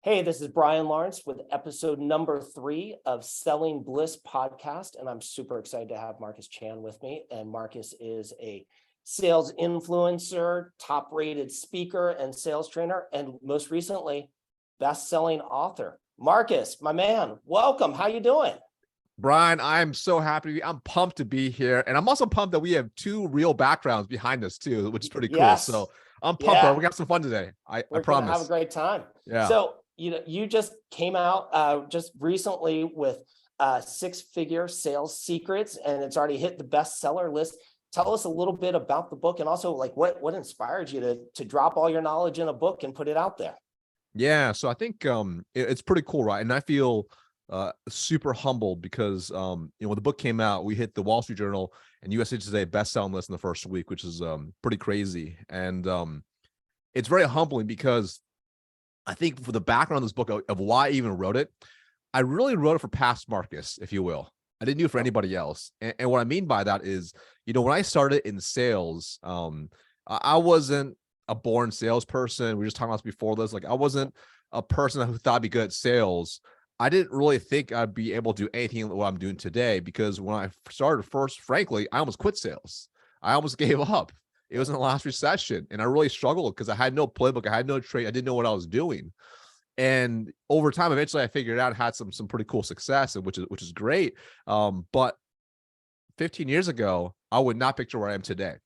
Hey, this is Brian Lawrence with episode number 3 of Selling Bliss podcast, and I'm super excited to have Marcus Chan with me. And Marcus is a sales influencer, top-rated speaker and sales trainer, and most recently, best-selling author. Marcus, my man, welcome. How you doing? Brian, I'm so happy. I'm pumped to be here. And I'm also pumped that we have two real backgrounds behind us too, which is pretty cool. Yes. So I'm pumped, bro. Yeah, We're gonna have some fun today. I we're gonna have a promise. great time. Yeah. So, you just came out just recently with Six-Figure Sales Secrets, and it's already hit the bestseller list. Tell us a little bit about the book, and also like what inspired you to drop all your knowledge in a book and put it out there. Yeah. So I think it's pretty cool, right? And I feel super humbled because when the book came out, we hit the Wall Street Journal and USA Today best-selling list in the first week, which is pretty crazy. And it's very humbling because I think for the background of this book of why I even wrote it, I really wrote it for past Marcus, if you will. I didn't do it for anybody else. And what I mean by that is, when I started in sales, I wasn't a born salesperson. We were just talking about this before this. Like, I wasn't a person who thought I'd be good at sales. I didn't really think I'd be able to do anything what I'm doing today, because when I started first, frankly, I almost quit sales. I almost gave up. It was in the last recession, and I really struggled because I had no playbook. I had no trade. I didn't know what I was doing. And over time, eventually I figured it out, had some pretty cool success, which is great. But 15 years ago, I would not picture where I am today.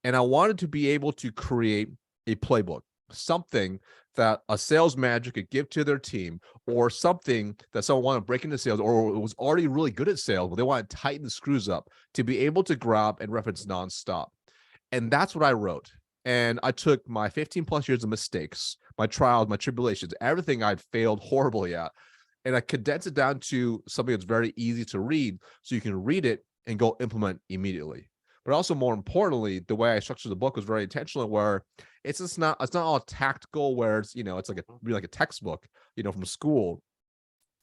And I wanted to be able to create a playbook, something that a sales manager could give to their team, or something that someone wanted to break into sales or was already really good at sales, but they want to tighten the screws up to be able to grab and reference nonstop. And that's what I wrote. And I took my 15 plus years of mistakes, my trials, my tribulations, everything I'd failed horribly at, and I condensed it down to something that's very easy to read, so you can read it and go implement immediately. But also, more importantly, the way I structured the book was very intentional, where it's not all tactical, where it's like really like a textbook, from school.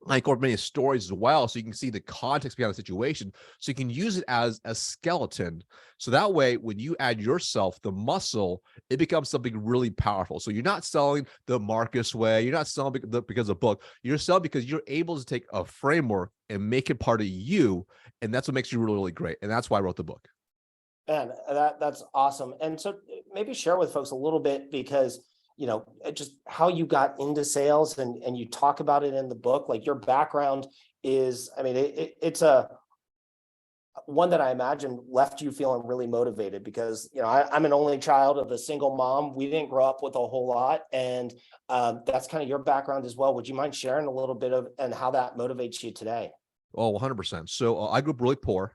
I incorporate many stories as well, so you can see the context behind the situation, so you can use it as a skeleton. So that way, when you add yourself, the muscle, it becomes something really powerful. So you're not selling the Marcus way. You're not selling because of the book. You're selling because you're able to take a framework and make it part of you, and that's what makes you really, really great. And that's why I wrote the book. Man, that's awesome. And so maybe share with folks a little bit, because just how you got into sales, and you talk about it in the book. Like, your background is, I mean, it's a one that I imagine left you feeling really motivated, because I'm an only child of a single mom. We didn't grow up with a whole lot, and that's kind of your background as well. Would you mind sharing a little bit of and how that motivates you today? Oh, 100%. So I grew up really poor.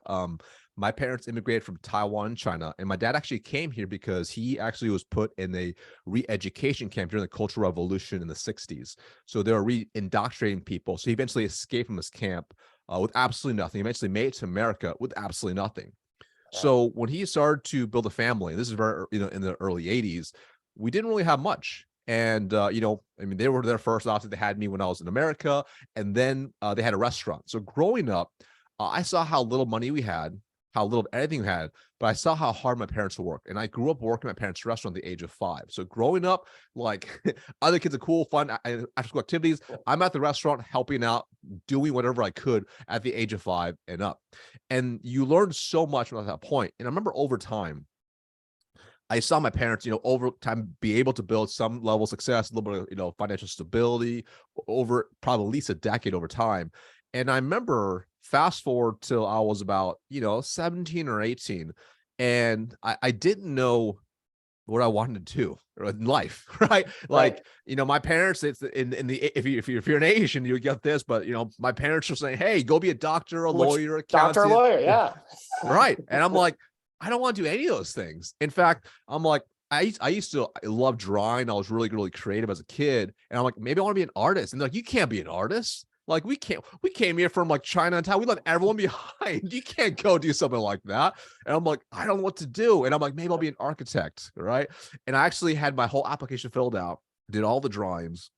My parents immigrated from Taiwan and China, and my dad actually came here because he actually was put in a re-education camp during the Cultural Revolution in the 60s. So they were re-indoctrinating people. So he eventually escaped from this camp with absolutely nothing. He eventually made it to America with absolutely nothing. Yeah. So when he started to build a family, this is very, in the early 80s, we didn't really have much. And, I mean, they were there first. Obviously, they had me when I was in America, and then they had a restaurant. So growing up, I saw how little money we had, how little of anything we had, but I saw how hard my parents would work. And I grew up working at my parents' restaurant at the age of 5. So growing up, like, other kids are cool, fun, after school activities. I'm at the restaurant helping out, doing whatever I could at the age of 5 and up. And you learn so much from that point. And I remember over time, I saw my parents, over time be able to build some level of success, a little bit of, financial stability over probably at least a decade over time. And I remember fast forward till I was about, 17 or 18, and I didn't know what I wanted to do in life, right? Right. Like, my parents, it's in the, if you're an Asian, you get this, but my parents were saying, hey, go be a doctor, a Which lawyer, doctor, accountant. lawyer, yeah. Right. And I'm like, I don't want to do any of those things. In fact, I'm like, I used to love drawing. I was really, really creative as a kid. And I'm like, maybe I want to be an artist. And they're like, you can't be an artist. Like, we came here from like China and Taiwan. We left everyone behind. You can't go do something like that. And I'm like, I don't know what to do. And I'm like, maybe I'll be an architect. Right. And I actually had my whole application filled out, did all the drawings.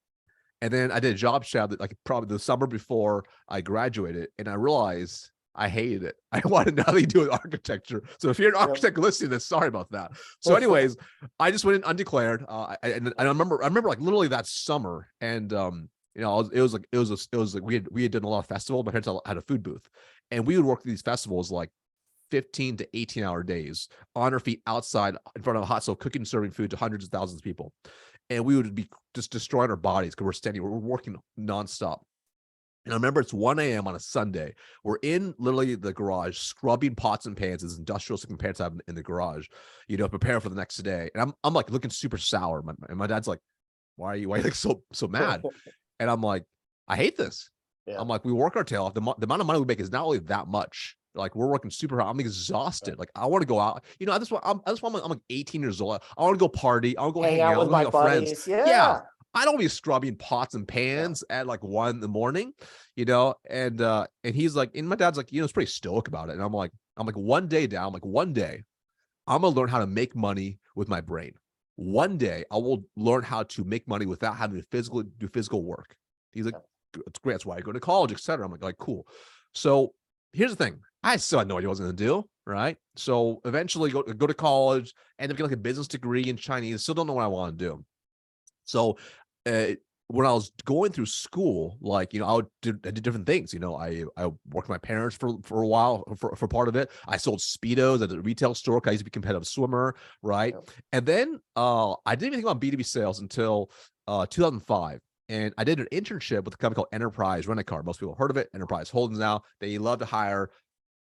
And then I did a job shad that, like, probably the summer before I graduated. And I realized I hated it. I wanted nothing to do with architecture. So if you're an architect listening to this, sorry about that. So anyways, I just went in undeclared. And I remember like literally that summer, and you know, it was like we had done a lot of festivals. My parents had a food booth, and we would work these festivals like 15 to 18-hour days on our feet outside in front of a hot stove, cooking and serving food to hundreds of thousands of people. And we would be just destroying our bodies because we're working nonstop. And I remember it's 1 a.m. on a Sunday. We're in literally the garage, scrubbing pots and pans, as industrial looking pans I have in the garage, you know, preparing for the next day. And I'm like looking super sour. And my dad's like, why are you like so mad? And I'm like, I hate this. Yeah. I'm like, we work our tail off. The amount of money we make is not only that much. Like, we're working super hard. I'm exhausted. Like, I want to go out. You know, I'm like 18 years old. I want to go party. I want to go hang out with my friends. Yeah. I don't be scrubbing pots and pans at like 1 a.m, you know? And he's like, and my dad's like, you know, it's pretty stoic about it. And I'm like, one day down, like one day I'm going to learn how to make money with my brain. One day I will learn how to make money without having to do physical work. He's like, it's great. That's why I go to college, etc. I'm like, cool. So here's the thing. I still had no idea what I was going to do. Right. So eventually go to college, end up getting like a business degree in Chinese. Still don't know what I want to do. So when I was going through school, like, you know, I did different things. You know, I worked with my parents for a while for part of it. I sold Speedos at a retail store. I used to be a competitive swimmer. Right. Yeah. And then I didn't even think about B2B sales until 2005. And I did an internship with a company called Enterprise Rent-A-Car. Most people have heard of it. Enterprise Holdings now. They love to hire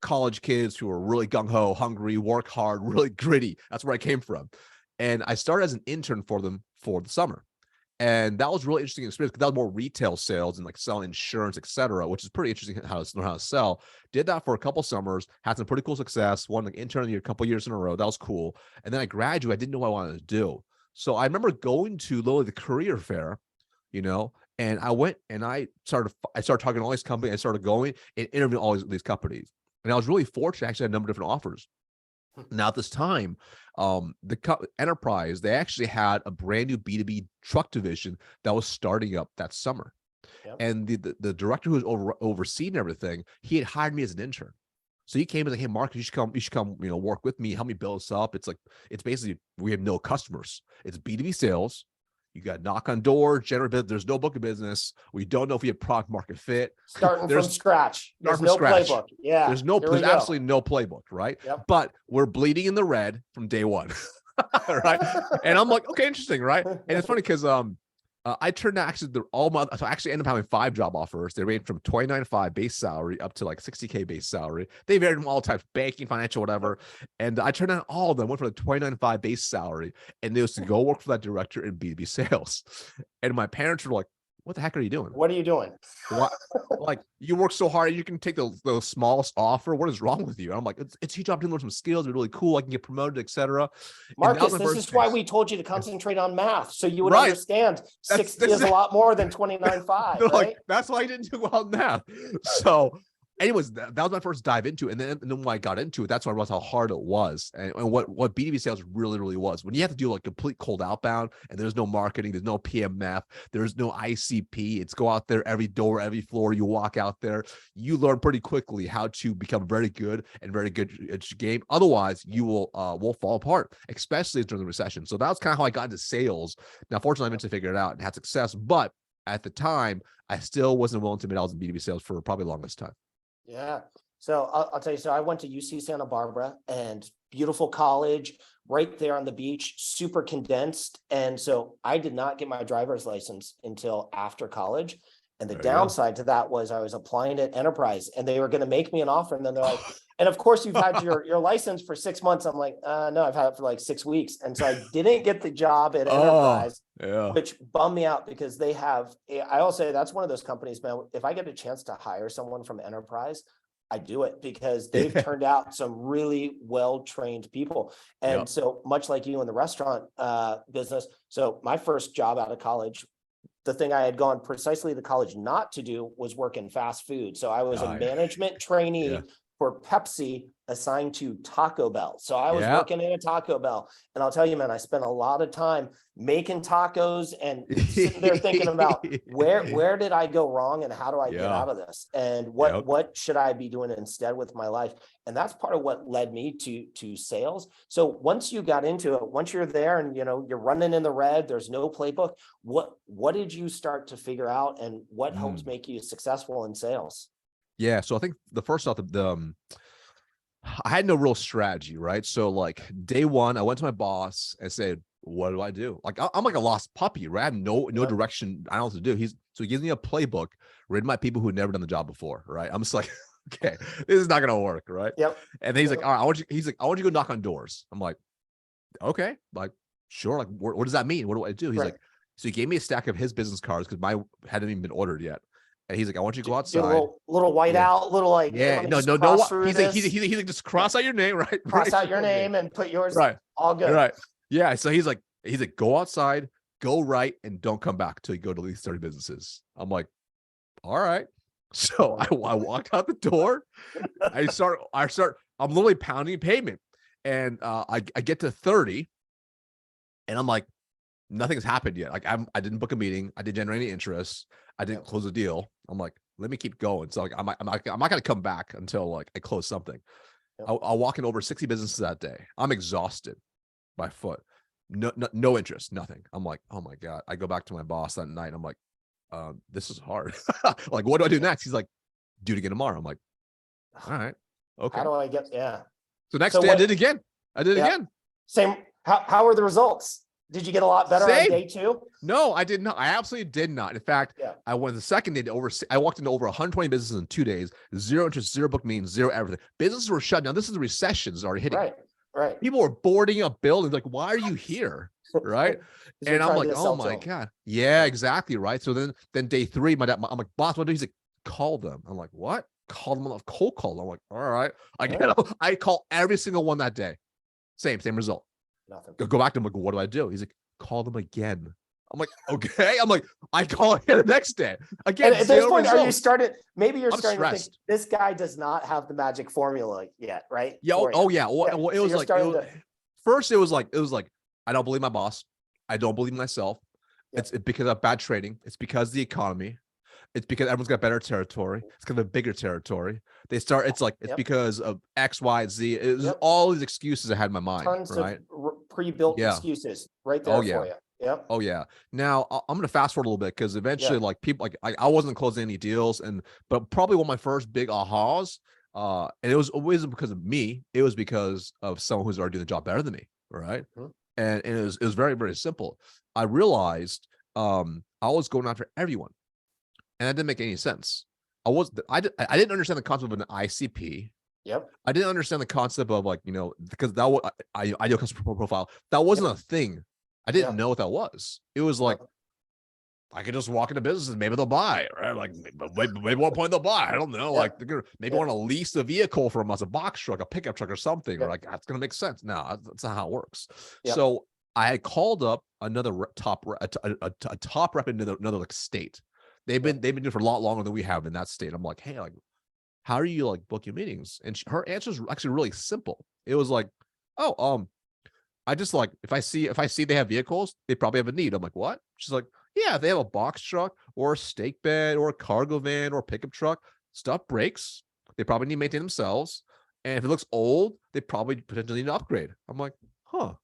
college kids who are really gung-ho, hungry, work hard, really gritty. That's where I came from. And I started as an intern for them for the summer. And that was really interesting experience because that was more retail sales and like selling insurance, et cetera, which is pretty interesting how to learn how to sell. Did that for a couple summers, had some pretty cool success, won like intern of the year a couple years in a row. That was cool. And then I graduated. I didn't know what I wanted to do. So I remember going to literally the career fair, you know, and I went and I started talking to all these companies. I started going and interviewing all these companies. And I was really fortunate. I actually had a number of different offers. Now at this time, the Enterprise, they actually had a brand new B2B truck division that was starting up that summer. Yep. And the director who was overseeing everything, he had hired me as an intern. So he came and like, hey, Mark, you should come, you know, work with me, help me build this up. It's like, it's basically, we have no customers. It's B2B sales. You got knock on doors, generate business. There's no book of business. We don't know if we have product market fit. Starting from scratch. There's no playbook. Yeah. There's absolutely no playbook, right? Yep. But we're bleeding in the red from day one. Right. And I'm like, okay, interesting, right? And it's funny because I turned out actually so I actually ended up having 5 job offers. They ranged from $29,500 base salary up to like $60K base salary. They varied from all types, banking, financial, whatever. And I turned out all of them, went for the $29,500 base salary, and it was to go work for that director in B2B sales. And my parents were like, what the heck are you doing? What are you doing? What? Like, you work so hard, you can take the smallest offer. What is wrong with you? And I'm like, it's a huge opportunity to learn some skills. It's really cool. I can get promoted, etc. Marcus, this is why we told you to concentrate on math, so you would understand 60 is a lot more than 29.5. Right? Like, that's why I didn't do well in math. So anyways, that was my first dive into it. And then when I got into it, that's when I realized how hard it was and what B2B sales really, really was. When you have to do like complete cold outbound and there's no marketing, there's no PMF, there's no ICP. It's go out there, every door, every floor, you walk out there, you learn pretty quickly how to become very good at your game. Otherwise, you will fall apart, especially during the recession. So that was kind of how I got into sales. Now, fortunately, I eventually figured it out and had success. But at the time, I still wasn't willing to admit I was in B2B sales for probably the longest time. Yeah. So I'll tell you, so I went to UC Santa Barbara, and beautiful college right there on the beach, super condensed. And so I did not get my driver's license until after college. And the downside to that was I was applying at Enterprise, and they were going to make me an offer. And then they're like, and of course you've had your license for 6 months. I'm like, no, I've had it for like 6 weeks. And so I didn't get the job at Enterprise, which bummed me out because they have, I'll say that's one of those companies, man, if I get a chance to hire someone from Enterprise, I do it because they've turned out some really well-trained people. And so much like you in the restaurant business. So my first job out of college, the thing I had gone precisely to college not to do was work in fast food. So I was a management trainee for Pepsi assigned to Taco Bell. So I was Yeah. working in a Taco Bell, and I'll tell you, man, I spent a lot of time making tacos and sitting there thinking about where did I go wrong and how do I get Yeah. out of this? And Yep. what should I be doing instead with my life? And that's part of what led me to sales. So once you got into it, once you're there and you're running in the red, there's no playbook. What did you start to figure out, and what helped make you successful in sales? Yeah, so I think the first off, I had no real strategy, right? So like day one, I went to my boss and said, "What do I do?" Like I'm like a lost puppy, right? I have no direction. I don't know what to do. So he gives me a playbook written by people who had never done the job before, right? I'm just like, okay, this is not gonna work, right? Yep. And then he's like, "All right, I want you." He's like, "I want you to go knock on doors." I'm like, "Okay, like sure." Like, what does that mean? What do I do? He's Right. like, so he gave me a stack of his business cards because my hadn't even been ordered yet. And he's like, "I want you to go Do a outside." little white Yeah. out, little like, Yeah, let me no, just no, cross what? through He's like, this, he's like, just cross out your name, right? cross Right, out your okay. name and put yours. Right, All good. right. Yeah. So he's like, go outside, go right, and don't come back till you go to at least 30 businesses. I'm like, all right. So I walked out the door. I'm literally pounding pavement, and I get to 30, and I'm like, nothing's happened yet. Like I didn't book a meeting. I didn't generate any interest. I didn't close a deal. I'm like, let me keep going. So like, I'm not gonna come back until like I close something. Yep. I'll walk in over 60 businesses that day. I'm exhausted by foot. No interest, nothing. I'm like, oh my God. I go back to my boss that night. I'm like, this is hard. Like, what do I do next? He's like, do it again tomorrow. I'm like, all right. Okay. How do I get, yeah. So next So day I what- did it again. Yeah. Same. How were the results? Did you get a lot better on Same. day two? No, I did not. I absolutely did not. In fact, Yeah. I went the second day I walked into over 120 businesses in 2 days, zero interest, zero book meetings, zero everything. Businesses were shut down. This is the recession is already hitting. Right. People were boarding up buildings. Like, why are you here? Right. And I'm like, oh my God. Yeah, exactly. Right. So then day three, I'm like, boss, what do you? He's like, call them. I'm like, what? Call them on a cold call. I'm like, all right. I call every single one that day. Same result. Nothing. Go back to him. Like, what do I do? He's like, call them again. I'm like, okay. I'm like, I call again the next day. Again, And at this point, results. are you started? Maybe you're I'm starting to think stressed. this guy does not have the magic formula yet, right? Yeah. For Oh you. yeah. Well, Yeah, it so was you're like, starting to- first it was like, I don't believe my boss. I don't believe myself. Yep. It's because of bad trading. It's because the economy. It's because everyone's got better territory. It's because of a bigger territory. It's Yep. because of X, Y, Z. It was Yep. all these excuses I had in my mind. Tons Right. of pre-built Yeah. excuses right there Oh, for yeah. you. Yep. Oh yeah. Now I'm going to fast forward a little bit because eventually like people like I wasn't closing any deals but probably one of my first big ahas, and it was always because of me. It was because of someone who's already doing the job better than me. Right. Mhm. And it was very, very simple. I realized I was going after everyone, and that didn't make any sense. I didn't understand the concept of an ICP. Yep. I didn't understand the concept of like, because that was ideal customer profile. That wasn't a thing. I didn't know what that was. It was like, I could just walk into businesses, maybe they'll buy, right? Like maybe one point they'll buy. I don't know. Like they're gonna maybe want to lease a vehicle from us, a box truck, a pickup truck or something. Or like, that's gonna make sense. No, that's not how it works. Yep. So I had called up another top rep in another like state. They've been doing it for a lot longer than we have in that state. I'm like, hey, like, how are you like booking meetings? And her answer is actually really simple. It was like, oh, I just like if I see they have vehicles, they probably have a need. I'm like, what? She's like, yeah, if they have a box truck or a stake bed or a cargo van or a pickup truck, stuff breaks. They probably need to maintain themselves. And if it looks old, they probably potentially need an upgrade. I'm like, huh.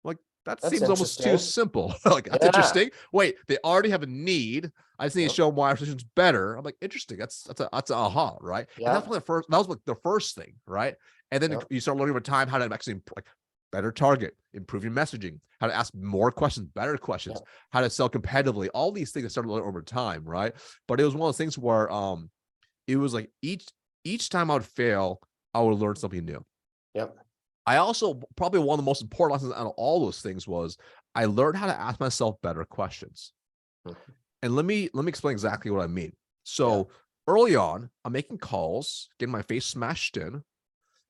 Like that That's seems almost too interesting. simple. Like that's interesting. Wait, they already have a need. I just need to show them why our solution's better. I'm like, interesting. That's an aha, right? Yeah. And that's one of the first. That was like the first thing, right? And then you start learning over time how to actually like better target, improve your messaging, how to ask more questions, better questions, how to sell competitively. All these things I started learning over time, right? But it was one of those things where it was like each time I would fail, I would learn something new. Yep. I also probably one of the most important lessons out of all those things was I learned how to ask myself better questions. And let me explain exactly what I mean. So early on, I'm making calls, getting my face smashed in,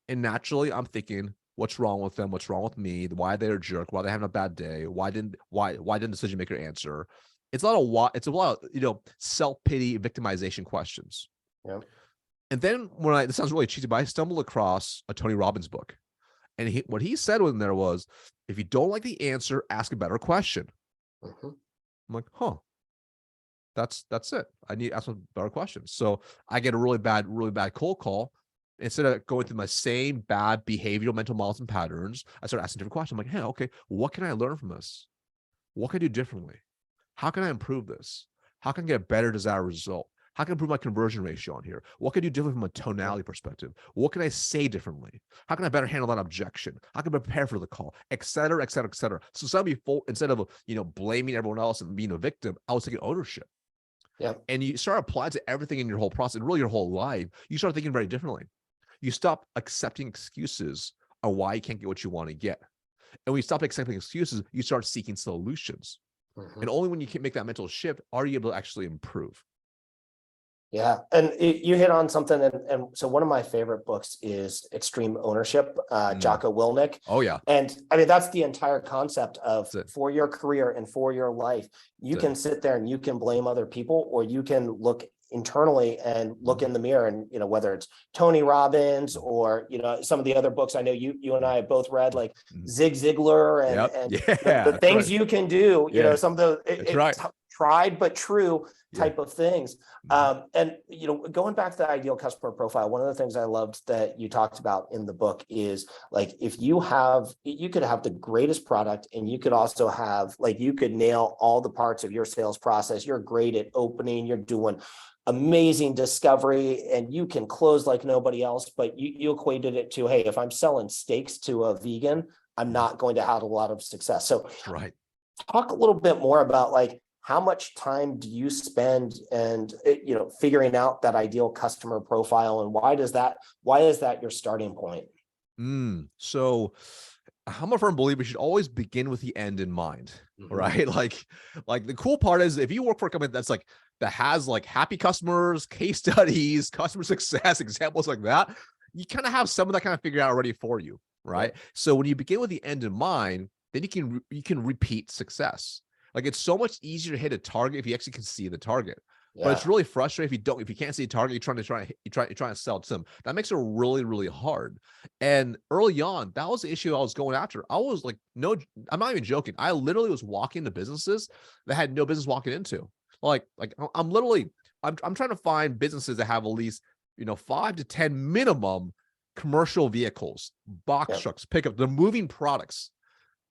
and naturally I'm thinking, what's wrong with them? What's wrong with me? Why they're a jerk? Why they having a bad day? Why didn't decision maker answer? It's a lot of self-pity victimization questions. Yep. And then this sounds really cheesy, but I stumbled across a Tony Robbins book. And what he said in there was, if you don't like the answer, ask a better question. Mhm. I'm like, huh, that's it. I need to ask some better questions. So I get a really bad cold call. Instead of going through my same bad behavioral mental models and patterns, I start asking different questions. I'm like, hey, okay, what can I learn from this? What can I do differently? How can I improve this? How can I get a better desired result? How can I improve my conversion ratio on here? What can I do differently from a tonality perspective? What can I say differently? How can I better handle that objection? How can I prepare for the call? Et cetera, et cetera, et cetera. So instead of blaming everyone else and being a victim, I was taking ownership. Yeah. And you start applying to everything in your whole process, and really your whole life. You start thinking very differently. You stop accepting excuses on why you can't get what you want to get. And when you stop accepting excuses, you start seeking solutions. Mhm. And only when you can make that mental shift are you able to actually improve. Yeah, and you hit on something, and so one of my favorite books is Extreme Ownership, Jocko Willink. Oh yeah. And I mean, that's the entire concept of, That's it. for your career and for your life, you That's it. can sit there and you can blame other people, or you can look internally and look in the mirror, and whether it's Tony Robbins or some of the other books I know you and I have both read, like Zig Ziglar and Yep. and Yeah, the that's things right. you can do, Yeah. some of the That's right. tried but true Yeah. type of things. And going back to the ideal customer profile, one of the things I loved that you talked about in the book is, like, if you could have the greatest product, and you could also have, like, you could nail all the parts of your sales process. You're great at opening, you're doing amazing discovery, and you can close like nobody else, but you equated it to, hey, if I'm selling steaks to a vegan, I'm not going to have a lot of success. So Right. talk a little bit more about, like, how much time do you spend and figuring out that ideal customer profile, and why is that your starting point? So I'm a firm believer we should always begin with the end in mind, right? Like the cool part is, if you work for a company that has like happy customers, case studies, customer success examples like that, you kind of have some of that kind of figured out already for you, right? So when you begin with the end in mind, then you can repeat success. Like, it's so much easier to hit a target if you actually can see the target. But it's really frustrating if you can't see a target, you're trying to sell to them. That makes it really, really hard. And early on, that was the issue I was going after. I was like, no, I'm not even joking. I literally was walking into businesses that had no business walking into. Like I'm trying to find businesses that have at least 5 to 10 minimum commercial vehicles, box trucks, pickup, the moving products.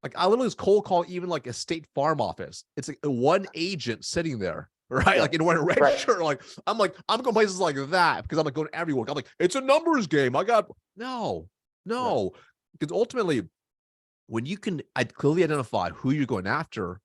Like, I literally was cold call even like a State Farm office. It's like one agent sitting there, right? Like, in wearing a red shirt. Like, I'm going places like that because I'm like going everywhere. I'm like, it's a numbers game. No. Because ultimately, when you can clearly identify who you're going after,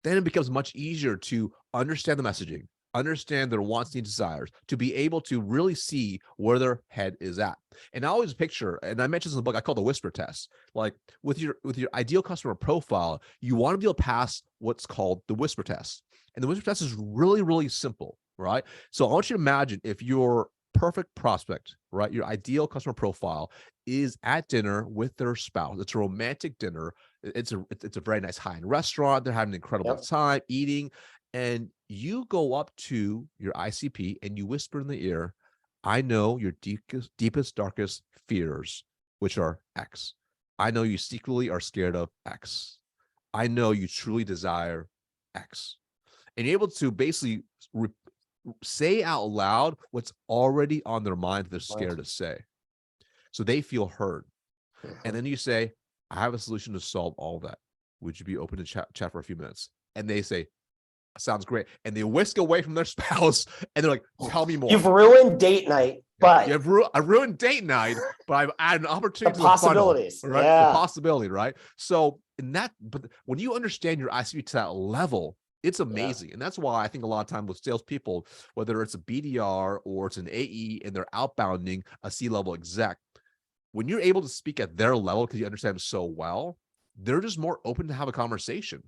then it becomes much easier to understand the messaging, understand their wants, needs, desires, to be able to really see where their head is at. And I always picture, and I mentioned this in the book, I call the whisper test. Like, with your ideal customer profile, you want to be able to pass what's called the whisper test. And the whisper test is really, really simple, right? So I want you to imagine if your perfect prospect, right, your ideal customer profile is at dinner with their spouse. It's a romantic dinner. It's a very nice high-end restaurant. They're having an incredible time eating. And you go up to your ICP and you whisper in the ear, I know your deepest, darkest fears, which are X. I know you secretly are scared of X. I know you truly desire X. And you're able to basically say out loud what's already on their mind that they're scared to say. So they feel heard. And then you say, I have a solution to solve all that. Would you be open to chat for a few minutes? And they say, sounds great. And they whisk away from their spouse and they're like, tell me more. You've ruined date night, but I ruined date night, but I've added an opportunity the to possibilities, the funnel, right? The possibility, right? So but when you understand your ICP to that level, it's amazing. And that's why I think a lot of time with salespeople, whether it's a BDR or it's an AE and they're outbounding a C-level exec, when you're able to speak at their level because you understand them so well, they're just more open to have a conversation.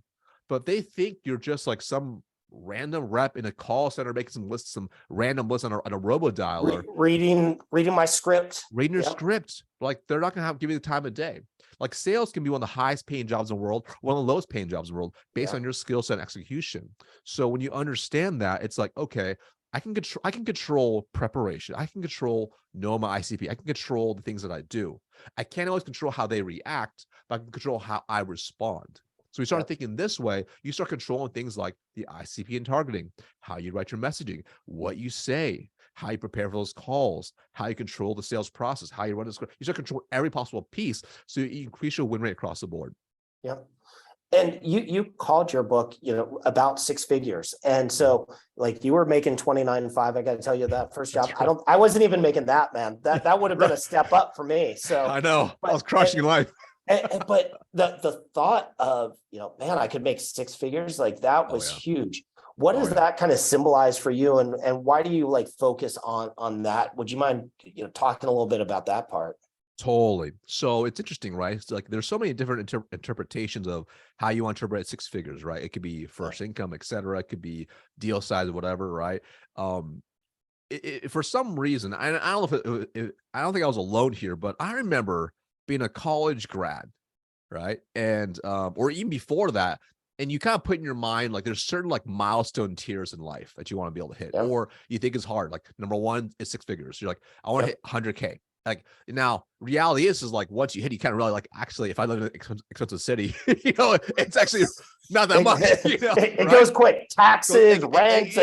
But they think you're just like some random rep in a call center making some random lists on a robo dialer, reading my script, reading your script. Like, they're not going to give you the time of day. Like, sales can be one of the highest paying jobs in the world, one of the lowest paying jobs in the world, based on your skill set and execution. So when you understand that, it's like, okay, I can control preparation. I can control know my ICP. I can control the things that I do. I can't always control how they react, but I can control how I respond. So we started Yep. thinking this way, you start controlling things like the ICP and targeting, how you write your messaging, what you say, how you prepare for those calls, how you control the sales process, how you run this. You start control every possible piece so you increase your win rate across the board. Yep. And you called your book, about six figures. And so like you were making 29.5. I got to tell you that first job, I wasn't even making that, man. That would have been a step up for me. So I know, but, I was crushing life. but the thought of, man, I could make six figures, like that was huge. What does that kind of symbolize for you? And why do you like focus on that? Would you mind, talking a little bit about that part? Totally. So it's interesting, right? It's like there's so many different interpretations of how you interpret six figures, right? It could be first income, et cetera. It could be deal size, whatever, right? For some reason, I don't know if I don't think I was alone here, but I remember being a college grad, right? And or even before that, and you kind of put in your mind like there's certain like milestone tiers in life that you want to be able to hit, or you think is hard. Like number one is six figures. You're like, I want to hit 100K. Like now, reality is like once you hit, you kind of really like actually, if I live in an expensive city, it's actually not that much. It goes quick. Taxes, rents,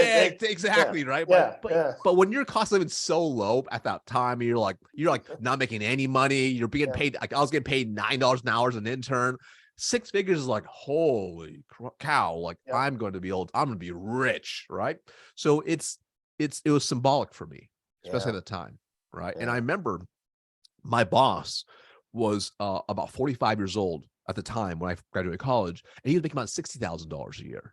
exactly, right. But when your cost of living so low at that time, you're like not making any money. You're being paid. Like I was getting paid $9 an hour as an intern. Six figures is like, holy cow! Like I'm going to be rich, right? So it was symbolic for me, especially at the time, right? And I remember my boss was about 45 years old at the time when I graduated college, and he was making about $60,000 a year.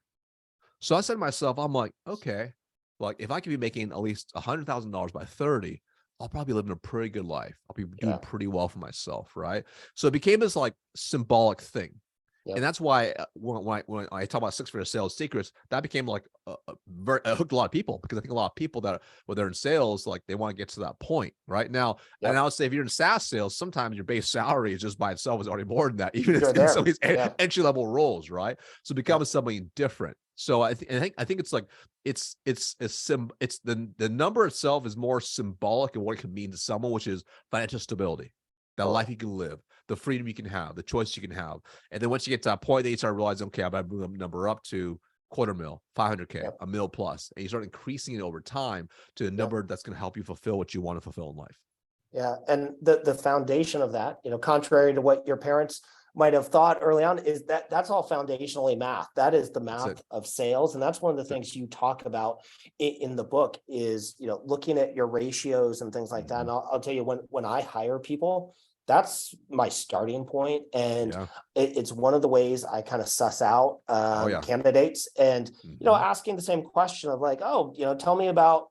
So I said to myself, I'm like, okay, like if I could be making at least $100,000 by 30, I'll probably be living a pretty good life. I'll be doing pretty well for myself, right? So it became this like symbolic thing. And that's why when I talk about six-figure sales secrets, that became like hooked a lot of people, because I think a lot of people that when they're in sales, like they want to get to that point right now. And I would say if you're in SaaS sales, sometimes your base salary is just by itself is already more than that, even if it's in some of these entry-level roles, right? So it becomes something different. So I think it's like it's the number itself is more symbolic of what it can mean to someone, which is financial stability, that life you can live, the freedom you can have, the choice you can have. And then once you get to that point, then you start realizing, okay, I'm going to move the number up to $250,000, $500K, $1 million plus. And you start increasing it over time to a number that's going to help you fulfill what you want to fulfill in life. Yeah. And the foundation of that, contrary to what your parents might have thought early on, is that's all foundationally math. That is the math of sales. And that's one of the things you talk about in the book is, looking at your ratios and things like that. And I'll tell you, when I hire people, that's my starting point. And it's one of the ways I kind of suss out candidates, and, asking the same question of like, oh, tell me about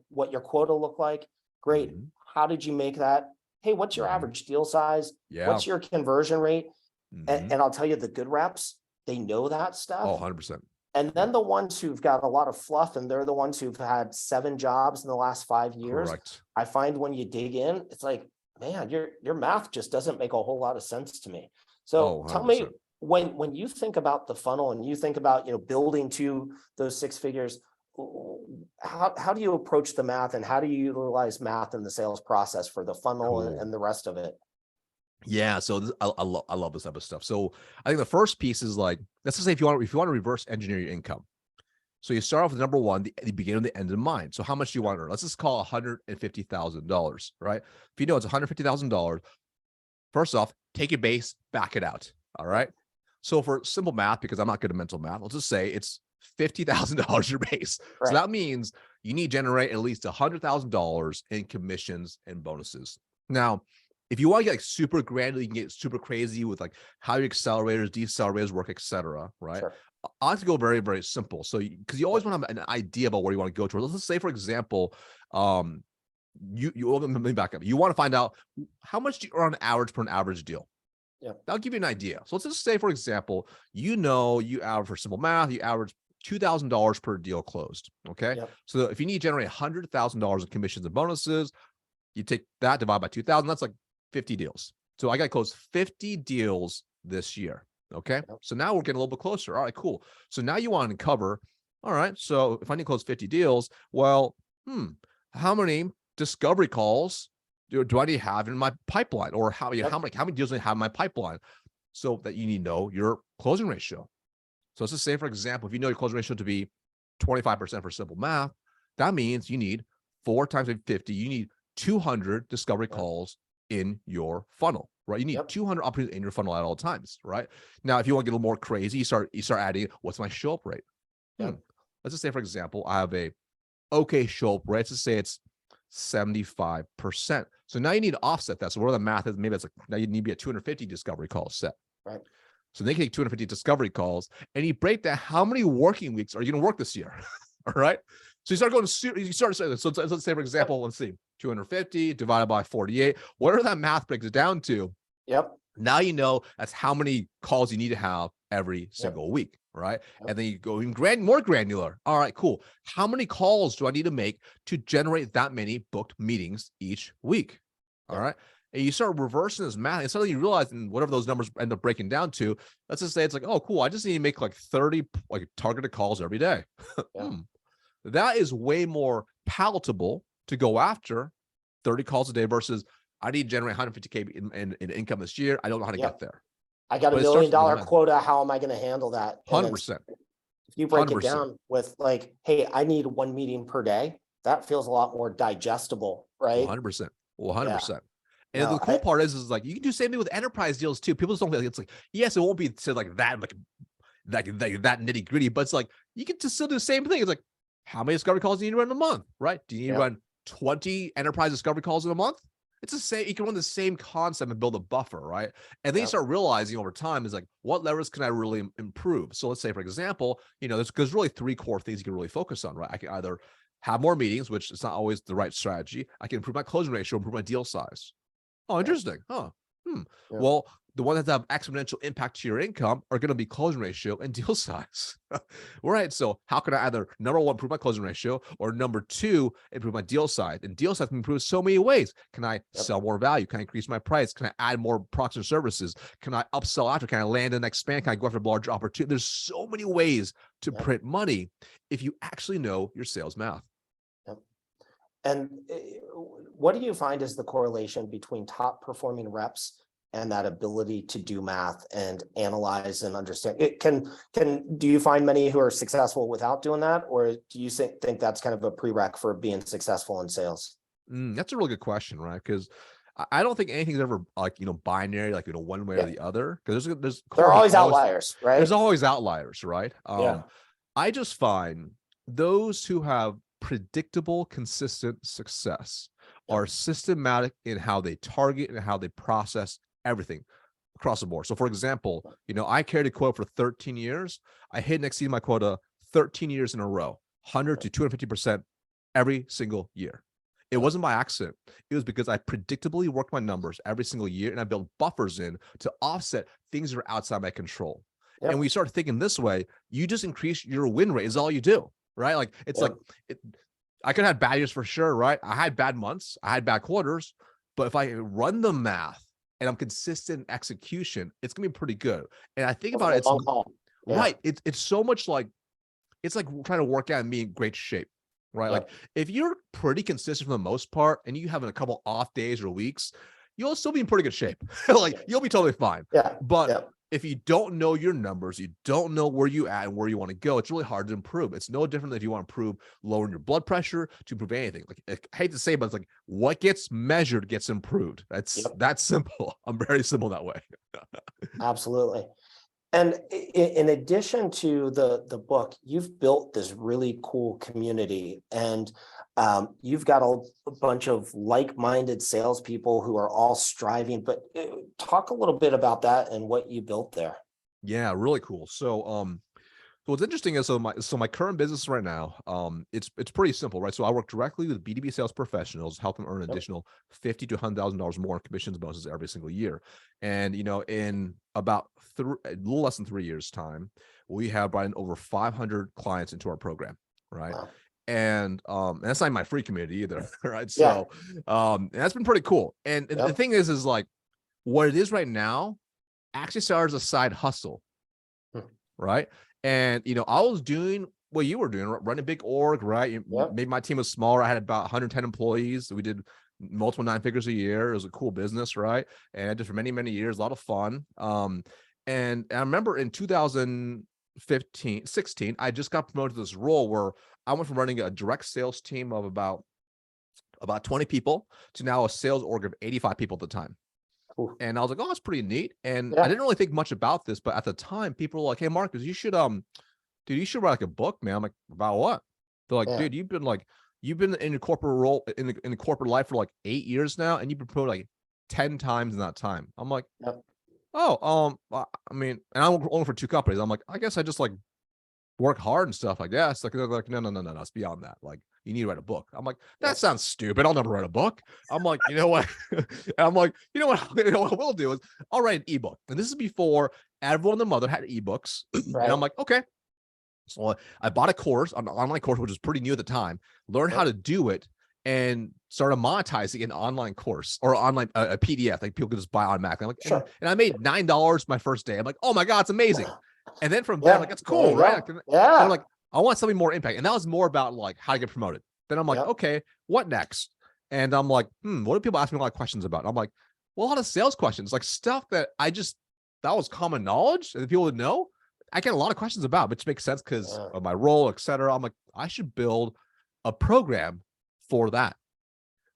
what your quota looked like. Great. How did you make that? Hey, what's your average deal size? What's your conversion rate? And I'll tell you, the good reps, they know that stuff. Oh, 100%. And then the ones who've got a lot of fluff, and they're the ones who've had 7 jobs in the last 5 years. Correct. I find when you dig in, it's like, man, your math just doesn't make a whole lot of sense to me. So tell me, when you think about the funnel and you think about, building to those 6 figures, how do you approach the math, and how do you utilize math in the sales process for the funnel and the rest of it? Yeah, so I love this type of stuff. So I think the first piece is like, let's just say if you want to reverse engineer your income. So you start off with number one, the beginning and the end in mind. So how much do you want to earn? Let's just call $150,000, right? If you know it's $150,000, first off, take your base, back it out. All right. So for simple math, because I'm not good at mental math, let's just say it's $50,000 your base. Right. So that means you need to generate at least $100,000 in commissions and bonuses. Now, if you want to get like super granular, you can get super crazy with like how your accelerators, decelerators work, etc. Right? Sure. I like to go very, very simple. So, because you always want to have an idea about where you want to go to. Let's say, for example, let me back up. You want to find out how much do you earn on average per an average deal. Yeah, that'll give you an idea. So let's just say, for example, you average, for simple math, you average $2,000 per deal closed. Okay. Yep. So if you need to generate $100,000 in commissions and bonuses, you take that, divide by 2,000. That's like 50 deals. So I got to close 50 deals this year. Okay. Yep. So now we're getting a little bit closer. All right, cool. So now you want to cover All right. So if I need to close 50 deals, well, how many discovery calls do I need to have in my pipeline, or how many deals do I have in my pipeline, so that you need to know your closing ratio. So let's just say, for example, if you know your closing ratio to be 25% for simple math, that means you need 4 times 50, you need 200 discovery calls in your funnel, right? You need 200 opportunities in your funnel at all times, right? Now, if you want to get a little more crazy, you start adding, what's my show up rate? Let's just say, for example, I have a okay show up rate. Let's just say it's 75%. So now you need to offset that. So whatever the math is, maybe it's like, now you need to be at 250 discovery calls set. Right. So they can take 250 discovery calls, and you break that. How many working weeks are you going to work this year? All right. So you start going to, you start, so let's say, for example, let's see, 250 divided by 48, whatever that math breaks it down to. Now you know that's how many calls you need to have every single week, right? And then you go even more granular. All right, cool. How many calls do I need to make to generate that many booked meetings each week? All right. And you start reversing this math, and suddenly you realize, and whatever those numbers end up breaking down to, let's just say it's like, oh, cool, I just need to make like 30 like targeted calls every day. That is way more palatable to go after 30 calls a day versus I need to generate 150K in income this year. I don't know how to get there. I got $1 million quota. How am I going to handle that? 100%. If you break it down with like, hey, I need 1 meeting per day, that feels a lot more digestible, right? 100%. 100%. And the cool part is like, you can do the same thing with enterprise deals too. People just don't, it's like, yes, it won't be to like that, that nitty gritty, but it's like, you can just still do the same thing. It's like, how many discovery calls do you need to run in a month, right? Do you need to run 20 enterprise discovery calls in a month? It's the same. You can run the same concept and build a buffer, right? And then you start realizing over time is like, what levers can I really improve? So let's say, for example, there's really 3 core things you can really focus on, right? I can either have more meetings, which is not always the right strategy. I can improve my closing ratio, improve my deal size. Oh, interesting. Well, the ones that have exponential impact to your income are going to be closing ratio and deal size. Right. So how can I either, number 1, improve my closing ratio, or number 2, improve my deal size? And deal size can improve so many ways. Can I sell more value? Can I increase my price? Can I add more products and services? Can I upsell after? Can I land and expand? Can I go after larger opportunities? There's so many ways to print money if you actually know your sales math. And what do you find is the correlation between top performing reps and that ability to do math and analyze and understand it? Do you find many who are successful without doing that? Or do you think that's kind of a prereq for being successful in sales? That's a really good question, right? Because I don't think anything's ever like, binary, like, there are the other, because there are always outliers, right? There's always outliers, right? I just find those who have predictable, consistent success are systematic in how they target and how they process everything across the board. So for example, I carried a quota for 13 years. I hit and exceeded my quota 13 years in a row, 100 to 250% every single year. It wasn't by accident. It was because I predictably worked my numbers every single year, and I built buffers in to offset things that are outside my control. And when you start thinking this way, you just increase your win rate is all you do. Right? Like it's I could have bad years for sure, right? I had bad months, I had bad quarters, but if I run the math and I'm consistent in execution, it's gonna be pretty good. And I think about it, right. It's so much like, it's like trying to work out and be in great shape, right? Like if you're pretty consistent for the most part and you have a couple off days or weeks, you'll still be in pretty good shape. Like you'll be totally fine. But if you don't know your numbers, you don't know where you at and where you want to go, it's really hard to improve. It's no different than if you want to improve lowering your blood pressure, to improve anything. Like I hate to say, but it's like what gets measured gets improved. That's simple. I'm very simple that way. Absolutely. And in addition to the book, you've built this really cool community, and you've got a bunch of like-minded salespeople who are all striving. But talk a little bit about that and what you built there. Yeah, really cool. So what's interesting is my current business right now, it's pretty simple, right? So I work directly with B2B sales professionals, help them earn an additional $50,000 to $100,000 more in commissions and bonuses every single year. And in about a little less than 3 years time, we have brought in over 500 clients into our program, right? Wow. And that's not my free community either, right? So and that's been pretty cool. And the thing is like what it is right now actually started as a side hustle, right? And I was doing what you were doing, running a big org, right? Yep. Maybe my team was smaller. I had about 110 employees. We did multiple 9 figures a year. It was a cool business, right? And I did for many, many years, a lot of fun. And I remember in 2016, I just got promoted to this role where I went from running a direct sales team of about 20 people to now a sales org of 85 people at the time. Ooh. And I was like, oh, that's pretty neat. And Yeah. I didn't really think much about this, but at the time, people were like, hey, Marcus, you should dude, you should write like a book, man. I'm like, about what? They're like, Yeah. dude, you've been in your corporate role in the corporate life for like 8 years now, and you've been promoted like 10 times in that time. I'm like, Yep. oh, I mean, and I'm only for 2 companies. I'm like, I guess I just like work hard and stuff like that. It's like, no, it's beyond that. Like, you need to write a book. I'm like, that sounds stupid. I'll never write a book. I'm like, you know what? And I'm like, you know what I will do is I'll write an ebook. And this is before everyone and the mother had ebooks. Right. And I'm like, okay. So I bought a course, an online course, which was pretty new at the time, learned how to do it, and started monetizing an online course or online a PDF like people could just buy automatically. I'm like, Sure. and I made $9 my first day. I'm like, oh my God, it's amazing. And then from there, Yeah. like, that's cool, There you right? go. Like, Yeah. I'm like, I want something more impact. And that was more about like how to get promoted. Then I'm like, Yep. okay, what next? And I'm like, what do people ask me a lot of questions about? And I'm like, well, a lot of sales questions, like stuff that that was common knowledge and people would know. I get a lot of questions about, which makes sense because of my role, et cetera. I'm like, I should build a program for that.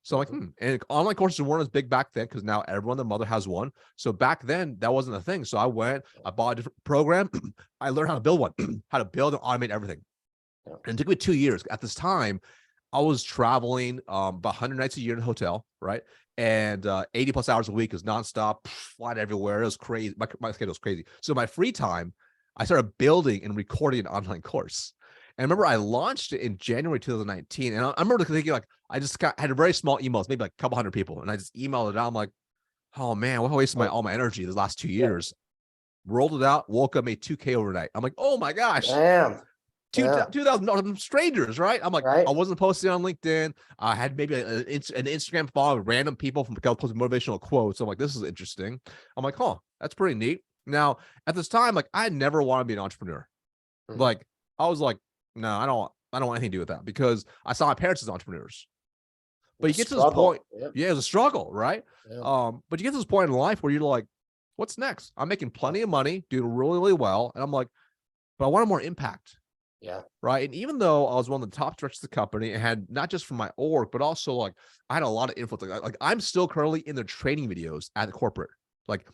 So I'm like, and online courses weren't as big back then because now everyone, the mother has one. So back then that wasn't a thing. So I bought a different program. I learned how to build one, how to build and automate everything. Yeah. And it took me 2 years. At this time, I was traveling about 100 nights a year in a hotel, right? And 80 plus hours a week is nonstop, flying everywhere. It was crazy. My schedule was crazy. So my free time, I started building and recording an online course. And I remember I launched it in January 2019. And I remember thinking like, I just had a very small emails, maybe like a couple hundred people. And I just emailed it out. I'm like, oh man, what I wasted all my energy the last 2 years. Rolled it out, woke up, made 2K overnight. I'm like, oh my gosh. Damn. $2,000 strangers, right? I'm like, I wasn't posting on LinkedIn. I had maybe an Instagram follow with random people from posting motivational quotes. I'm like, this is interesting. I'm like, that's pretty neat. Now, at this time, like I never wanted to be an entrepreneur. Like I was like, no, I don't want anything to do with that because I saw my parents as entrepreneurs. But you get to this point, it was a struggle, right? But you get to this point in life where you're like, what's next? I'm making plenty of money, doing really, really well. And I'm like, but I wanted more impact. Yeah. Right. And even though I was one of the top directors of the company and had not just from my org, but also like I had a lot of influence. Like I'm still currently in the training videos at the corporate. Like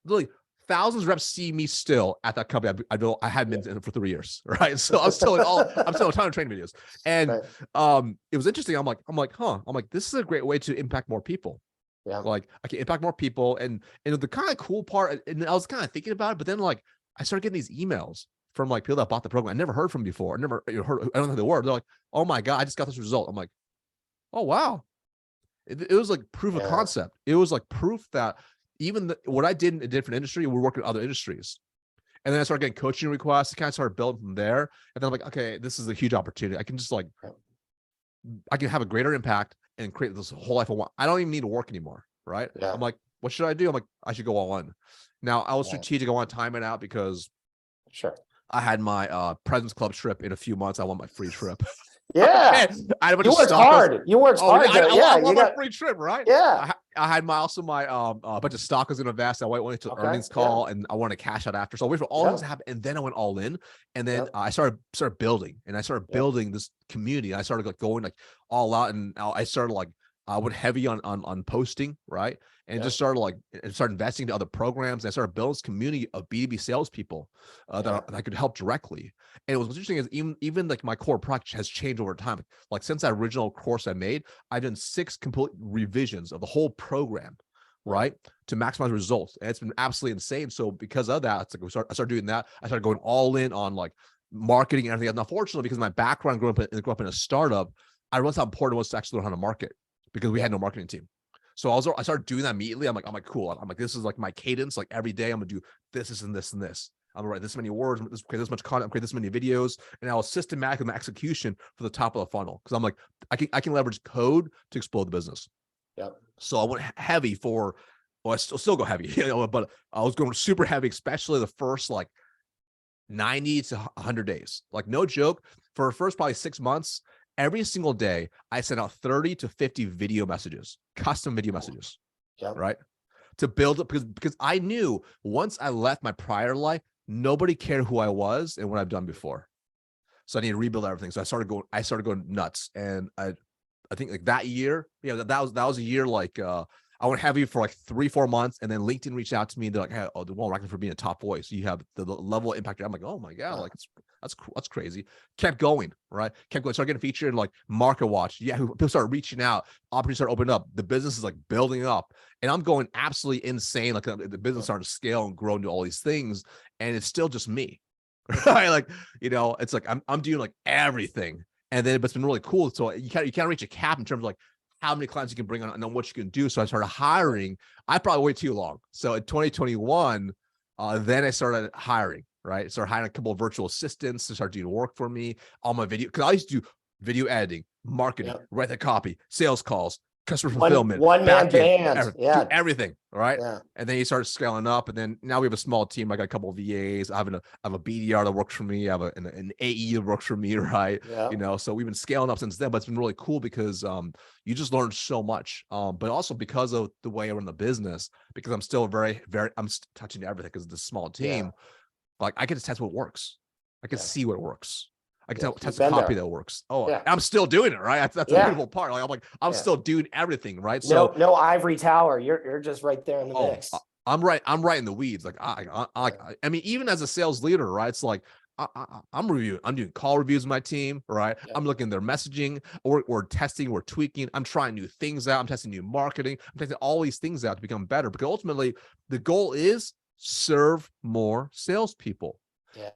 literally thousands of reps see me still at that company. I hadn't been in it for 3 years. Right. So I'm still I'm still a ton of training videos. And it was interesting. I'm like, this is a great way to impact more people. Yeah. Like I can impact more people. And the kind of cool part, and I was kind of thinking about it, but then like I started getting these emails from like people that bought the program I never heard from before. I never heard, I don't know the word. They're like, oh my God, I just got this result. I'm like, oh, wow. It was like proof of concept. It was like proof that even what I did in a different industry, we're working in other industries. And then I started getting coaching requests. I kind of started building from there. And then I'm like, okay, this is a huge opportunity. I can just like, I can have a greater impact and create this whole life I want. I don't even need to work anymore. Right. Yeah. I'm like, what should I do? I'm like, I should go all in. Now I was strategic. I want to time it out because I had my President's Club trip in a few months. I want my free trip. Yeah. I you worked hard. You worked hard. I want my free trip, right? Yeah. I had my bunch of stock was in a vest. I went to earnings call and I wanted to cash out after. So I waited for all things to happen. And then I went all in. And then I started building and I started building this community. I started like going like all out and I started like I went heavy on posting, right? And just started investing into other programs. And I started building this community of B2B salespeople that I could help directly. And what's interesting is even like my core product has changed over time. Like since that original course I made, I've done 6 complete revisions of the whole program, right? To maximize results. And it's been absolutely insane. So because of that, it's like I started doing that. I started going all in on like marketing and everything. And unfortunately, because of my background grew up in a startup, I realized how important it was to actually learn how to market because we had no marketing team. So I started doing that immediately. I'm like, cool. I'm like, this is like my cadence. Like every day I'm gonna do this and this and this. I'm gonna write this many words, create this much content, create this many videos, and I was systematic in my execution for the top of the funnel. Because I'm like, I can leverage code to explode the business. Yeah. So I went heavy I still go heavy, but I was going super heavy, especially the first like 90 to 100 days. Like, no joke, for the first probably 6 months, every single day, I sent out 30 to 50 video messages, custom video messages, Yeah. right? To build up, because I knew once I left my prior life, nobody cared who I was and what I've done before. So I need to rebuild everything. So I started going nuts. And I think like that year, that was a year like I went heavy for like 3-4 months, and then LinkedIn reached out to me. They're like, "Hey, oh, the one recommended for being a top voice. You have the level of impact." I'm like, "Oh my god, like that's crazy." Kept going, right? Kept going. Started getting featured in like Market Watch. Yeah, people started reaching out. Opportunities started opening up. The business is like building up, and I'm going absolutely insane. Like the business started to scale and grow into all these things, and it's still just me, right? Like, it's like I'm doing like everything, and then it's been really cool. So you can't reach a cap in terms of like how many clients you can bring on and then what you can do. So I started hiring. I probably waited too long. So in 2021, then I started hiring, right? Started hiring a couple of virtual assistants to start doing work for me, all my video. Cause I used to do video editing, marketing, write the copy, sales calls, customer fulfillment, one man band. do everything, right? Yeah. And then you start scaling up, and then now we have a small team. I got a couple of VAs. I have a BDR that works for me. I have an AE that works for me, right? Yeah. So we've been scaling up since then, but it's been really cool because you just learn so much. But also because of the way I run the business, because I'm still I'm touching everything because it's a small team. Like, I can just test what works. I can see what works. I can test a copy that works. I'm still doing it, right? That's the beautiful part. Like, I'm still doing everything, right? So no ivory tower. You're just right there in the mix. I'm right in the weeds. Like, I mean, even as a sales leader, right? It's like I'm doing call reviews with my team, right? I'm looking at their messaging, we're testing, we're tweaking. I'm trying new things out. I'm testing new marketing. I'm testing all these things out to become better, because ultimately the goal is serve more salespeople.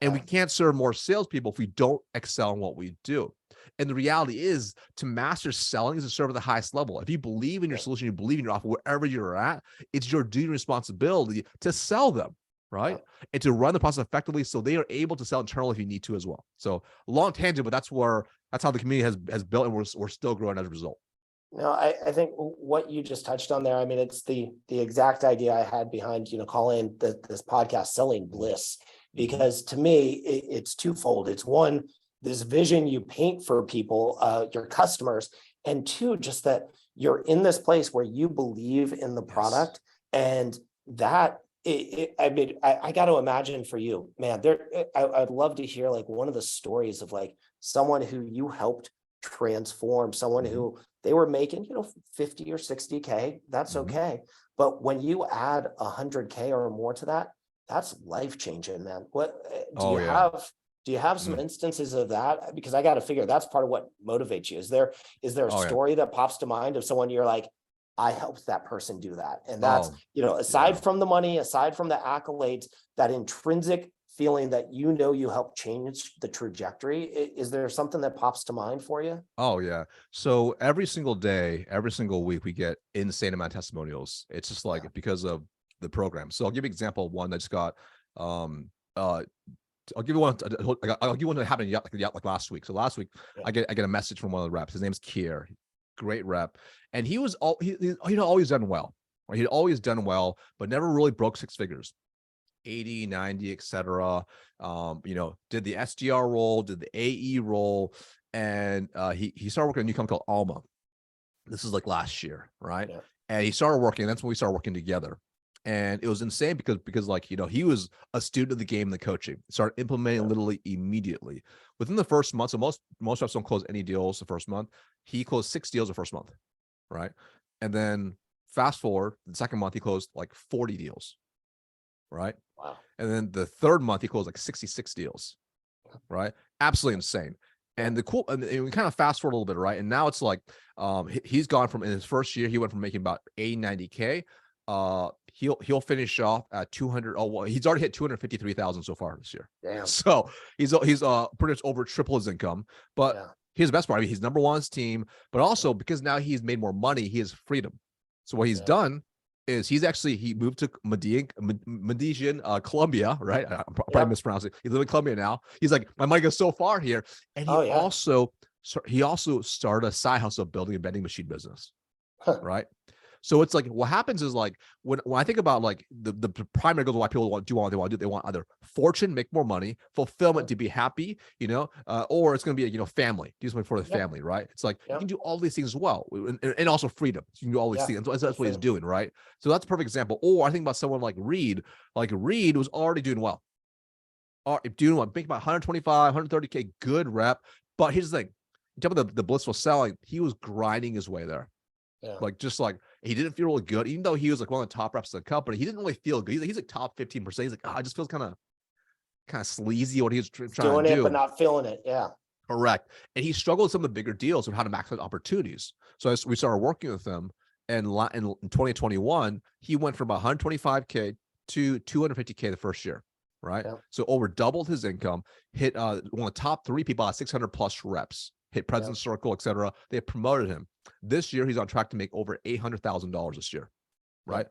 And we can't serve more salespeople if we don't excel in what we do. And the reality is, to master selling is to serve at the highest level. If you believe in your solution, you believe in your offer, wherever you're at, it's your duty and responsibility to sell them, right? And to run the process effectively so they are able to sell internally if you need to as well. So, long tangent, but that's how the community has built, and we're still growing as a result. No, I think what you just touched on there, I mean, it's the exact idea I had behind, calling this podcast Selling Bliss, because to me, it's twofold. It's one, this vision you paint for people, your customers, and two, just that you're in this place where you believe in the product, and that I mean, I got to imagine for you, man, I'd love to hear like one of the stories of like someone who you helped transform, someone who they were making, 50 or 60K, that's okay. But when you add 100K or more to that, that's life-changing, man. What do you have some instances of that? Because I got to figure that's part of what motivates you. Is there a story that pops to mind of someone you're like, I helped that person do that? And that's, aside from the money, aside from the accolades, that intrinsic feeling that you helped change the trajectory. Is there something that pops to mind for you? Oh yeah. So every single day, every single week, we get insane amount of testimonials. It's just like because of the program. So I'll give you an example of one that just got I'll give you one that happened like last week. So last week I get a message from one of the reps. His name's Kier. Great rep. And he'd always done well. Right? He'd always done well, but never really broke 6 figures. 80, 90, etc. Did the SDR role, did the AE role, and he started working on a new company called Alma. This is like last year, right? Yeah. And he started working. That's when we started working together, and it was insane because like he was a student of the game, the coaching. Started implementing literally immediately within the first month. So most reps don't close any deals the first month. He closed 6 deals the first month, right? And then fast forward, the second month he closed like 40 deals. Right. Wow. And then the third month he closed like 66 deals. Right. Absolutely insane. And we kind of fast forward a little bit, right? And now it's like he's gone from, in his first year, he went from making about 80, 90K. He'll finish off at 200. Oh, well, he's already hit 253,000 so far this year. Damn. So he's pretty much over triple his income. But here's the best part. I mean, he's number one on his team, but also because now he's made more money, he has freedom. So what he's done is he moved to Medellin, Colombia, right? I'm probably mispronouncing it. He lives in Colombia now. He's like, my money goes so far here. And he also started a side hustle of building a vending machine business, right? So it's like what happens is like when I think about like the primary goals of why people do what they want to do, they want either fortune, make more money, fulfillment, to be happy, or it's going to be family, do something for the Yep. family, right? It's like you Yep. can do all these things as well, and also freedom. You can do all these Yeah. things. That's what he's Freedom. doing, right? So that's a perfect example. Or I think about someone like Reed. Like Reed was already doing well, doing what, making about 125, 130K, good rep. But here's the thing: you talk about the blissful selling. He was grinding his way there. Yeah. Like, just like he didn't feel really good, even though he was like one of the top reps of the company. He didn't really feel good. He's like top 15%. He's like, I just feels kind of sleazy what he was trying Doing to it, do. but not feeling it. Yeah. Correct. And he struggled with some of the bigger deals and how to maximize opportunities. So as we started working with him, and in 2021, he went from 125K to 250K the first year, right? Yeah. So over doubled his income, hit one of the top 3 people at 600 plus reps, hit President Circle, etc. They promoted him. This year, he's on track to make over $800,000 this year, right?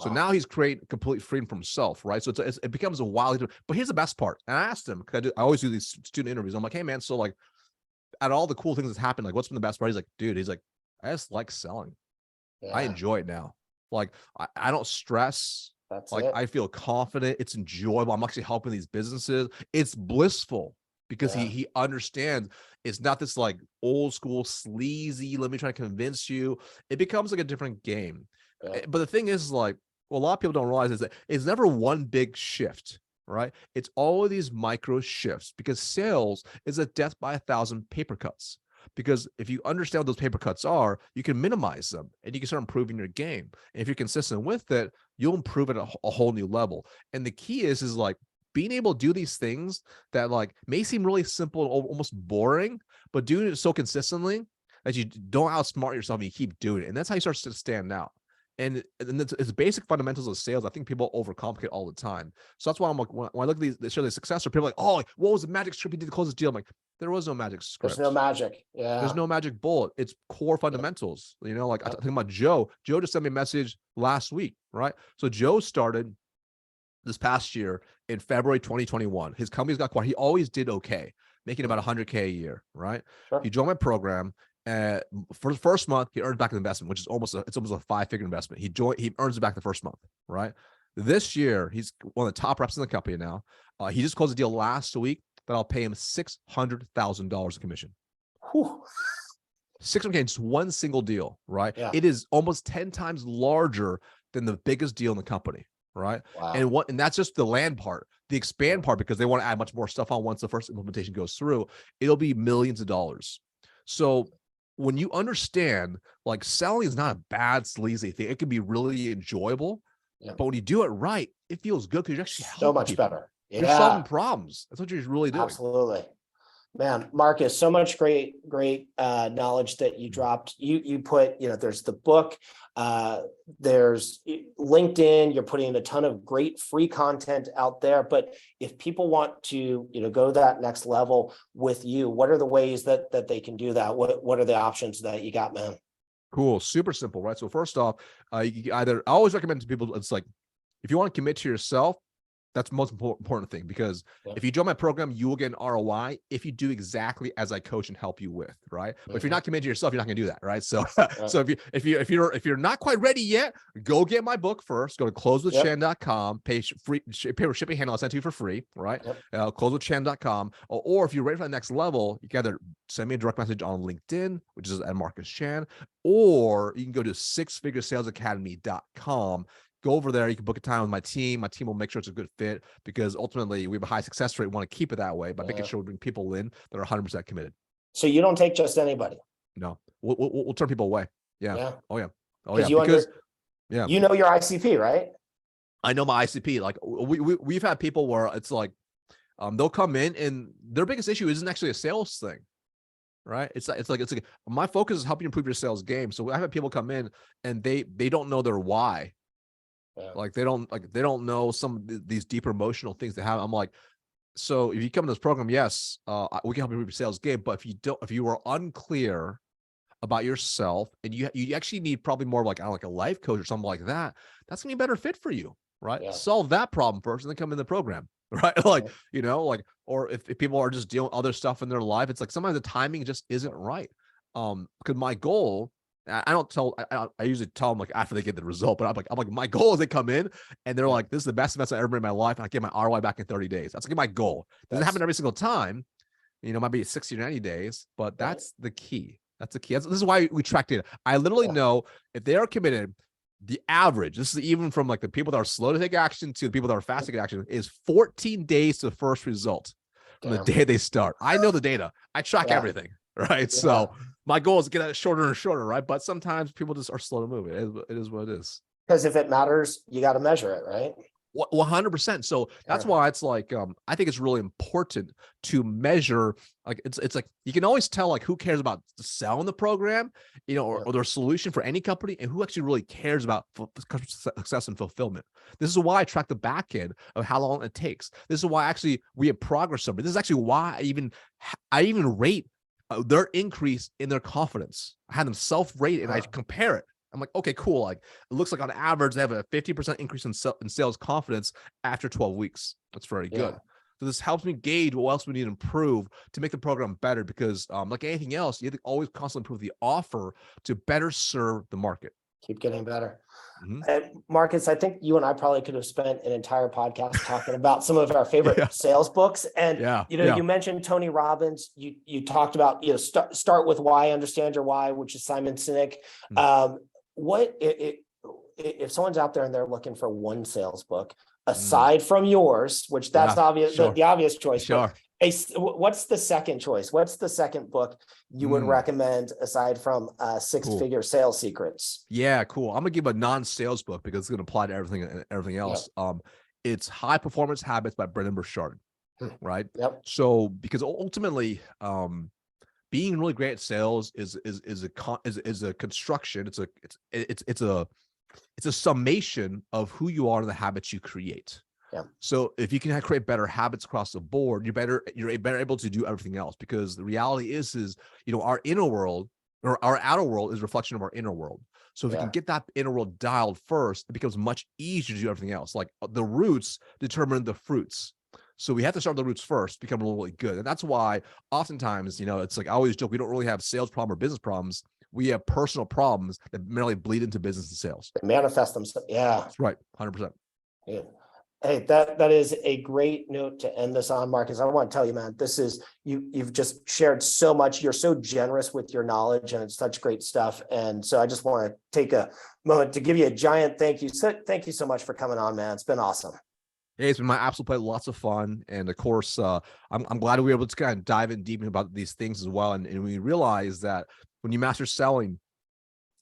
So now he's creating complete freedom from himself, right? So it becomes a wild. But here's the best part. And I asked him, because I always do these student interviews. I'm like, hey man, so like, at all the cool things that's happened, like what's been the best part? He's like, dude, I just like selling. I enjoy it now. Like I don't stress. That's like it. I feel confident. It's enjoyable. I'm actually helping these businesses. It's blissful because he understands it's not this like old school sleazy, let me try to convince you. It becomes like a different game. But the thing is, like, well, a lot of people don't realize is that it's never one big shift, right? It's all of these micro shifts, because sales is a death by 1,000 paper cuts. Because if you understand what those paper cuts are, you can minimize them and you can start improving your game. And if you're consistent with it, you'll improve at a whole new level. And the key is like being able to do these things that like may seem really simple and almost boring, but doing it so consistently that you don't outsmart yourself and you keep doing it. And that's how you start to stand out. And it's basic fundamentals of sales. I think people overcomplicate all the time. So that's why I'm like, when I look at these, they show the success, or people are like, oh, like, what was the magic script you did to close this deal? I'm like, there was no magic script. There's no magic. Yeah. There's no magic bullet. It's core fundamentals. Like I think about Joe. Joe just sent me a message last week, right? So Joe started this past year in February 2021. His company's got quiet. He always did okay, making about 100K a year, right? Sure. He joined my program. For the first month, he earned back an investment, which is almost a 5-figure investment. He earns it back the first month, right? This year, he's one of the top reps in the company now. He just closed a deal last week that I'll pay him $600,000 in commission. Whew. $600K, just one single deal, right? Yeah. It is almost 10 times larger than the biggest deal in the company, right? Wow. And that's just the land part. The expand part, because they want to add much more stuff on once the first implementation goes through, it'll be millions of dollars. So when you understand, like, selling is not a bad sleazy thing, it can be really enjoyable. Yeah. But when you do it right, it feels good because you're actually So much people. better. You're solving problems. That's what you're really doing. Absolutely. Man, Marcus, so much great knowledge that you dropped. You put, there's the book, there's LinkedIn, you're putting a ton of great free content out there. But if people want to, go that next level with you, what are the ways that they can do that? What are the options that you got, man? Cool. Super simple, right? So first off, I always recommend to people, it's like, if you want to commit to yourself, that's the most important thing, because if you join my program, you will get an ROI if you do exactly as I coach and help you with, right? But if you're not committed to yourself, you're not gonna do that, right? So, so if you're not quite ready yet, go get my book first. Go to closewithchan.com, pay for shipping handle. I'll send to you for free, right? Closewithchan.com. Or if you're ready for the next level, you can either send me a direct message on LinkedIn, which is at Marcus Chan, or you can go to sixfiguresalesacademy.com. Go over there. You can book a time with my team. My team will make sure it's a good fit, because ultimately we have a high success rate. We want to keep it that way by making sure we bring people in that are 100% committed. So you don't take just anybody? No, we'll turn people away. Yeah. Oh yeah. Oh yeah. Because you know your ICP, right? I know my ICP. Like we've had people where it's like, they'll come in and their biggest issue isn't actually a sales thing. Right. It's like my focus is helping you improve your sales game. So I've had people come in and they don't know their why. Like they don't know some of these deeper emotional things they have. I'm like, so if you come to this program, yes, we can help you improve your sales game. But if you are unclear about yourself and you actually need probably more like a life coach or something like that, that's gonna be a better fit for you, right? Yeah. Solve that problem first and then come in the program, right? Like, or if people are just dealing with other stuff in their life, it's like sometimes the timing just isn't right. Because my goal I don't tell. I usually tell them like after they get the result, but I'm like, my goal is they come in and they're like, this is the best investment I ever made in my life, and I get my ROI back in 30 days. That's like my goal. Doesn't happen every single time. Might be 60 or 90 days, but that's the key. That's the key. This is why we track data. I literally know if they are committed, the average, this is even from like the people that are slow to take action to the people that are fast to take action, is 14 days to the first result from the day they start. I know the data. I track everything, right? So my goal is to get it shorter and shorter, right? But sometimes people just are slow to move. It is what it is. Because if it matters, you got to measure it, right? 100%. So that's why it's like, I think it's really important to measure. Like it's like you can always tell like who cares about selling the program, or their solution for any company, and who actually really cares about success and fulfillment. This is why I track the back end of how long it takes. This is why actually we have progress somebody. This is actually why I even rate their increase in their confidence. I had them self-rate and I compare it. I'm like, okay, cool. Like it looks like on average, they have a 50% increase in sales confidence after 12 weeks. That's very good. So this helps me gauge what else we need to improve to make the program better, because like anything else, you have to always constantly improve the offer to better serve the market. Keep getting better. Marcus, I think you and I probably could have spent an entire podcast talking about some of our favorite sales books. And, you mentioned Tony Robbins, you talked about, start with why, understand your why, which is Simon Sinek. If someone's out there and they're looking for one sales book aside from yours, which that's obvious, the obvious choice. What's the second choice? What's the second book you would recommend aside from Six-Figure Sales Secrets? Yeah, cool. I'm gonna give a non-sales book because it's gonna apply to everything else. It's High Performance Habits by Brendon Burchard. Right. So because ultimately, being really great at sales is a construction. It's a summation of who you are and the habits you create. So if you can create better habits across the board, you're better able to do everything else, because the reality is our inner world or our outer world is a reflection of our inner world. So if we can get that inner world dialed first, it becomes much easier to do everything else. Like the roots determine the fruits. So we have to start with the roots first, become really good. And that's why oftentimes, it's like I always joke, we don't really have sales problem or business problems. We have personal problems that merely bleed into business and sales. They manifest themselves. Yeah. That's right. 100%. Yeah. Hey, that is a great note to end this on, Marcus. I want to tell you, man, you've just shared so much. You're so generous with your knowledge, and it's such great stuff. And so I just want to take a moment to give you a giant thank you. So thank you so much for coming on, man. It's been awesome. Hey, it's been my absolute pleasure. Lots of fun. And of course, I'm glad we were able to kind of dive in deep about these things as well. And we realize that when you master selling,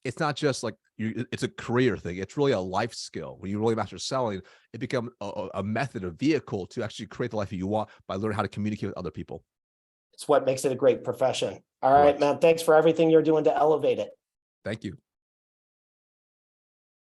it's not just like it's a career thing. It's really a life skill. When you really master selling, it becomes a method, a vehicle to actually create the life that you want by learning how to communicate with other people. It's what makes it a great profession. All right, man. Thanks for everything you're doing to elevate it. Thank you.